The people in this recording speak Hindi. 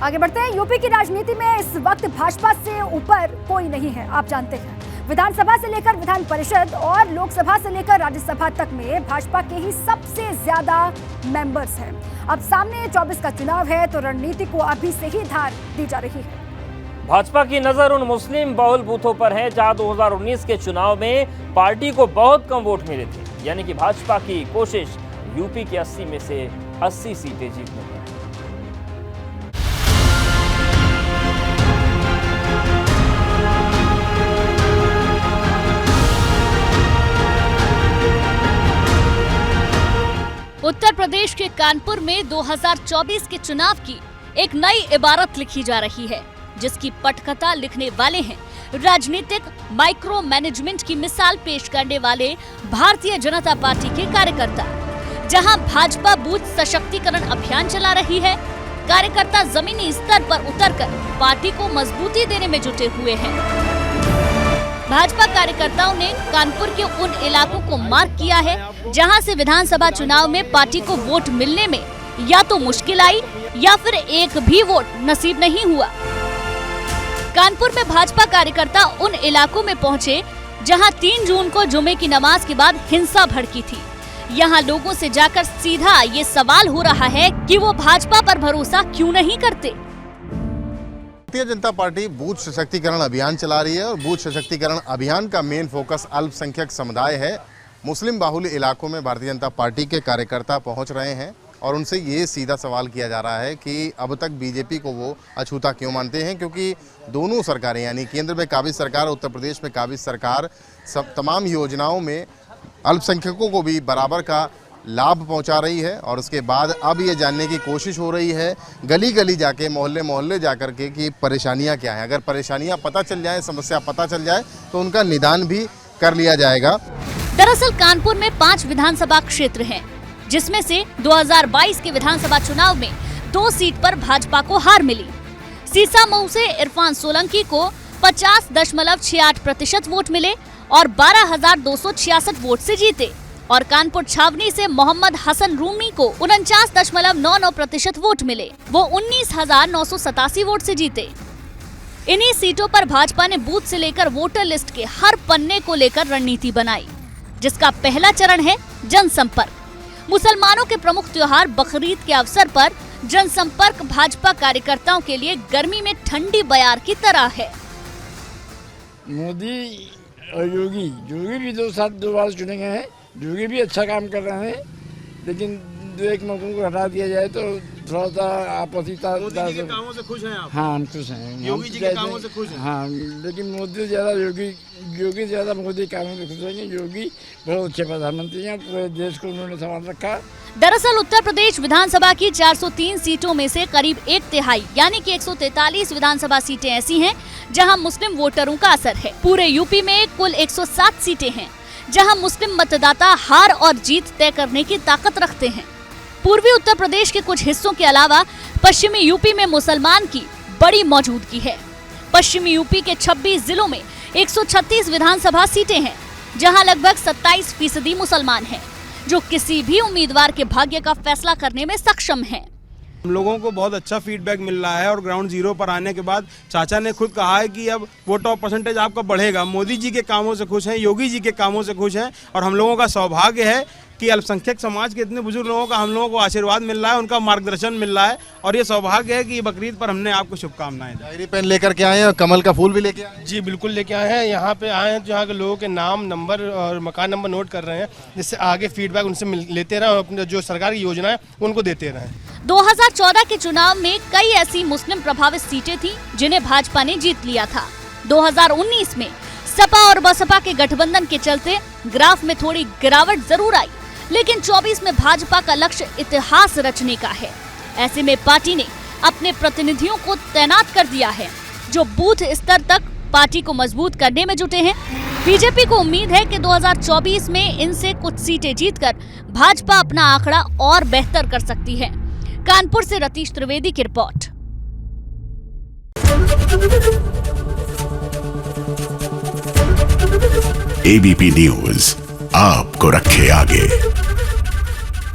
आगे बढ़ते हैं। यूपी की राजनीति में इस वक्त भाजपा से ऊपर कोई नहीं है, आप जानते हैं। विधानसभा से लेकर विधान परिषद और लोकसभा से लेकर राज्यसभा तक में भाजपा के ही सबसे ज्यादा मेंबर्स हैं। अब सामने 24 का चुनाव है तो रणनीति को अभी से ही धार दी जा रही है। भाजपा की नजर उन मुस्लिम बहुल बूथों पर है जहां 2019 के चुनाव में पार्टी को बहुत कम वोट मिले थे, यानी कि भाजपा की कोशिश यूपी के 80 में से 80 सीटें जीतने की। उत्तर प्रदेश के कानपुर में 2024 के चुनाव की एक नई इबारत लिखी जा रही है, जिसकी पटकथा लिखने वाले हैं राजनीतिक माइक्रो मैनेजमेंट की मिसाल पेश करने वाले भारतीय जनता पार्टी के कार्यकर्ता। जहां भाजपा बूथ सशक्तिकरण अभियान चला रही है, कार्यकर्ता जमीनी स्तर पर उतरकर पार्टी को मजबूती देने में जुटे हुए हैं। भाजपा कार्यकर्ताओं ने कानपुर के उन इलाकों को मार्क किया है जहां से विधानसभा चुनाव में पार्टी को वोट मिलने में या तो मुश्किल आई या फिर एक भी वोट नसीब नहीं हुआ। कानपुर में भाजपा कार्यकर्ता उन इलाकों में पहुंचे जहां 3 जून को जुमे की नमाज के बाद हिंसा भड़की थी। यहां लोगों से जाकर सीधा ये सवाल हो रहा है कि वो भाजपा पर भरोसा क्यों नहीं करते। भारतीय जनता पार्टी बूथ सशक्तिकरण अभियान चला रही है और बूथ सशक्तिकरण अभियान का मेन फोकस अल्पसंख्यक समुदाय है। मुस्लिम बाहुल्य इलाकों में भारतीय जनता पार्टी के कार्यकर्ता पहुंच रहे हैं और उनसे ये सीधा सवाल किया जा रहा है कि अब तक बीजेपी को वो अछूता क्यों मानते हैं, क्योंकि दोनों सरकारें यानी केंद्र में काबिज सरकार और उत्तर प्रदेश में काबिज सरकार सब तमाम योजनाओं में अल्पसंख्यकों को भी बराबर का लाभ पहुंचा रही है। और उसके बाद अब ये जानने की कोशिश हो रही है गली गली जाके, मोहल्ले मोहल्ले जाकर के कि परेशानियां क्या हैं। अगर परेशानियां पता चल जाए, समस्या पता चल जाए तो उनका निदान भी कर लिया जाएगा। दरअसल कानपुर में 5 विधानसभा क्षेत्र हैं, जिसमें से 2022 के विधानसभा चुनाव में 2 सीट पर भाजपा को हार मिली। सीसामऊ से इरफान सोलंकी को 50.68% वोट मिले और 12,266 वोट से जीते, और कानपुर छावनी से मोहम्मद हसन रूमी को 49.99% वोट मिले, वो 19,987 वोट से जीते। इन्हीं सीटों पर भाजपा ने बूथ से लेकर वोटर लिस्ट के हर पन्ने को लेकर रणनीति बनाई, जिसका पहला चरण है जनसंपर्क। मुसलमानों के प्रमुख त्योहार बकरीद के अवसर पर जनसंपर्क भाजपा कार्यकर्ताओं के लिए गर्मी में ठंडी बयार की तरह है। मोदी और योगी भी 2 बार चुने गए हैं। योगी भी अच्छा काम कर रहे हैं, लेकिन 2-1 मौकों को हटा दिया जाए तो थोड़ा सा आपसीता। मोदी जी के कामों से खुश हैं आप? हाँ, हम खुश हैं। योगी जी के कामों से खुश हैं? हाँ, लेकिन मोदी ज्यादा योगी ज्यादा मोदी कामों से खुश हैं। योगी बहुत अच्छे प्रधानमंत्री हैं, पूरे देश को उन्होंने संभाल रखा। दरअसल उत्तर प्रदेश विधानसभा की 403 सीटों में से करीब 1/3 यानी कि 143 विधानसभा सीटें ऐसी हैं जहां मुस्लिम वोटरों का असर है। पूरे यूपी में कुल 107 सीटें हैं जहां मुस्लिम मतदाता हार और जीत तय करने की ताकत रखते हैं। पूर्वी उत्तर प्रदेश के कुछ हिस्सों के अलावा पश्चिमी यूपी में मुसलमान की बड़ी मौजूदगी है। पश्चिमी यूपी के 26 जिलों में 136 विधानसभा सीटें हैं जहां लगभग 27% मुसलमान हैं, जो किसी भी उम्मीदवार के भाग्य का फैसला करने में सक्षम हैं। हम लोगों को बहुत अच्छा फीडबैक मिल रहा है और ग्राउंड जीरो पर आने के बाद चाचा ने खुद कहा है कि अब वोट ऑफ परसेंटेज आपका बढ़ेगा। मोदी जी के कामों से खुश हैं, योगी जी के कामों से खुश हैं, और हम लोगों का सौभाग्य है कि अल्पसंख्यक समाज के इतने बुजुर्ग लोगों का हम लोगों को आशीर्वाद मिल रहा है, उनका मार्गदर्शन मिल रहा है, और ये सौभाग्य है कि ये बकरीद पर हमने आपको शुभकामनाएं दी। डायरी पेन लेकर के आए हैं और कमल का फूल भी लेके आए हैं? जी बिल्कुल लेके आए हैं। यहाँ पे आए हैं जहाँ के लोगों के नाम, नंबर और मकान नंबर नोट कर रहे हैं, जिससे आगे फीडबैक उनसे लेते रहें और अपने जो सरकार की योजना है उनको देते रहें। 2014 के चुनाव में कई ऐसी मुस्लिम प्रभावित सीटें थी जिन्हें भाजपा ने जीत लिया था। 2019 में सपा और बसपा के गठबंधन के चलते ग्राफ में थोड़ी गिरावट जरूर आई, लेकिन 24 में भाजपा का लक्ष्य इतिहास रचने का है। ऐसे में पार्टी ने अपने प्रतिनिधियों को तैनात कर दिया है, जो बूथ स्तर तक पार्टी को मजबूत करने में जुटे हैं। बीजेपी को उम्मीद है कि 2024 में इनसे कुछ सीटें जीतकर भाजपा अपना आंकड़ा और बेहतर कर सकती है। कानपुर से रतीश त्रिवेदी की रिपोर्ट। एबीपी न्यूज आपको रखे आगे।